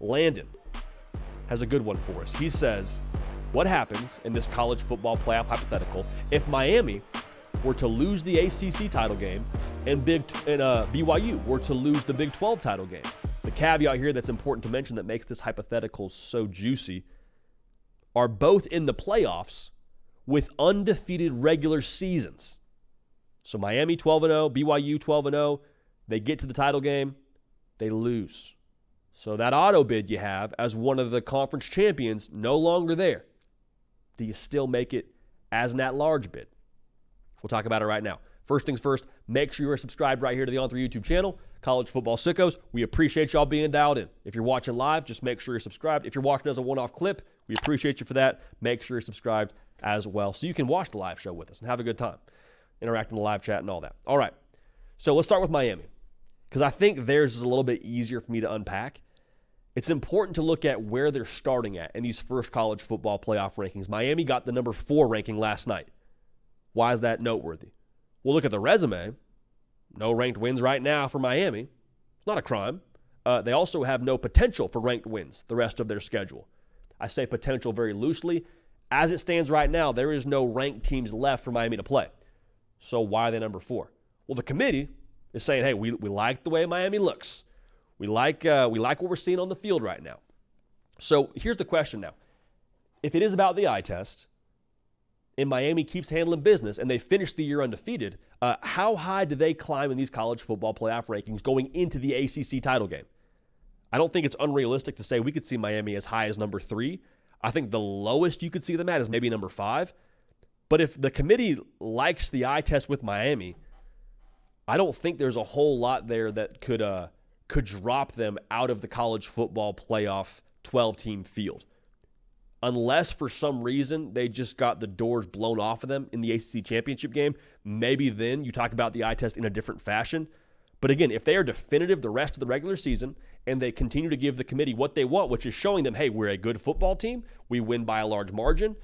Landon has a good one for us. He says, what happens in this college football playoff hypothetical if Miami were to lose the ACC title game and BYU were to lose the Big 12 title game? The caveat here that's important to mention that makes this hypothetical so juicy are both in the playoffs with undefeated regular seasons. So Miami 12-0, BYU 12-0, they get to the title game, they lose. So that auto bid you have as one of the conference champions no longer there. Do you still make it as an at-large bid? We'll talk about it right now. First things first, make sure you're subscribed right here to the On3 YouTube channel, College Football Sickos. We appreciate y'all being dialed in. If you're watching live, just make sure you're subscribed. If you're watching as a one-off clip, we appreciate you for that. Make sure you're subscribed as well so you can watch the live show with us and have a good time, interact in the live chat and all that. All right, so let's start with Miami because I think theirs is a little bit easier for me to unpack. It's important to look at where they're starting at in these first college football playoff rankings. Miami got the number 4 ranking last night. Why is that noteworthy? Well, look at the resume. No ranked wins right now for Miami. It's not a crime. They also have no potential for ranked wins the rest of their schedule. I say potential very loosely. As it stands right now, there is no ranked teams left for Miami to play. So why are they number 4? Well, the committee is saying, hey, we like the way Miami looks. We like what we're seeing on the field right now. So here's the question now. If it is about the eye test, and Miami keeps handling business, and they finish the year undefeated, how high do they climb in these college football playoff rankings going into the ACC title game? I don't think it's unrealistic to say we could see Miami as high as number 3. I think the lowest you could see them at is maybe number 5. But if the committee likes the eye test with Miami, I don't think there's a whole lot there that could drop them out of the college football playoff 12-team field. Unless for some reason they just got the doors blown off of them in the ACC championship game, maybe then you talk about the eye test in a different fashion. But again, if they are definitive the rest of the regular season and they continue to give the committee what they want, which is showing them, hey, we're a good football team, we win by a large margin,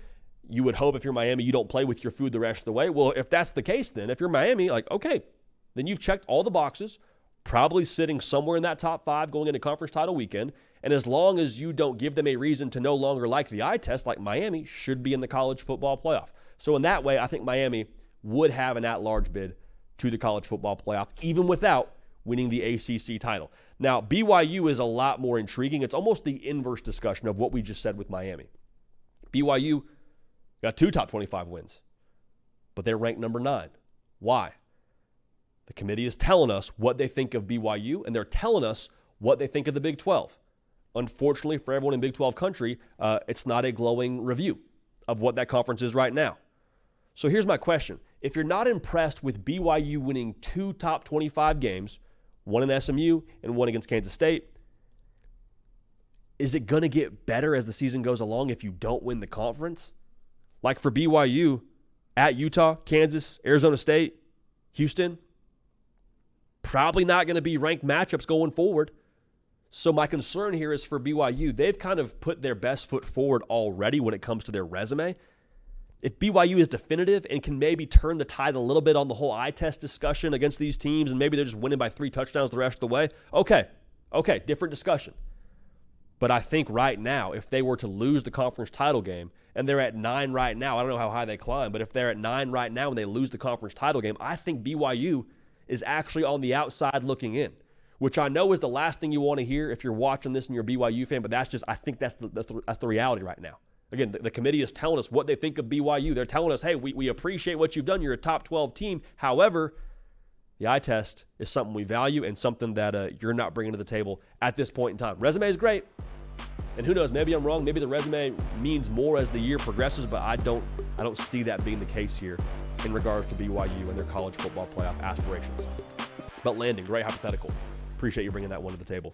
you would hope if you're Miami you don't play with your food the rest of the way. Well, if that's the case then, if you're Miami, like, okay, then you've checked all the boxes, probably sitting somewhere in that top 5 going into conference title weekend. And as long as you don't give them a reason to no longer like the eye test, like Miami should be in the college football playoff. So in that way, I think Miami would have an at-large bid to the college football playoff, even without winning the ACC title. Now, BYU is a lot more intriguing. It's almost the inverse discussion of what we just said with Miami. BYU got 2 top 25 wins, but they're ranked number 9. Why? The committee is telling us what they think of BYU, and they're telling us what they think of the Big 12. Unfortunately for everyone in Big 12 country, it's not a glowing review of what that conference is right now. So here's my question. If you're not impressed with BYU winning 2 top 25 games, one in SMU and one against Kansas State, is it going to get better as the season goes along if you don't win the conference? Like for BYU, at Utah, Kansas, Arizona State, Houston, probably not going to be ranked matchups going forward. So my concern here is for BYU, they've kind of put their best foot forward already when it comes to their resume. If BYU is definitive and can maybe turn the tide a little bit on the whole eye test discussion against these teams, and maybe they're just winning by 3 touchdowns the rest of the way, okay, different discussion. But I think right now, if they were to lose the conference title game, and they're at 9 right now, I don't know how high they climb, but if they're at 9 right now and they lose the conference title game, I think BYU is actually on the outside looking in, which I know is the last thing you want to hear if you're watching this and you're a BYU fan, but I think that's the reality right now. Again, the committee is telling us what they think of BYU. They're telling us, hey, we appreciate what you've done. You're a top 12 team. However, the eye test is something we value and something that you're not bringing to the table at this point in time. Resume is great. And who knows, maybe I'm wrong. Maybe the resume means more as the year progresses, but I don't see that being the case here in regards to BYU and their college football playoff aspirations. But Landon, great hypothetical. Appreciate you bringing that one to the table.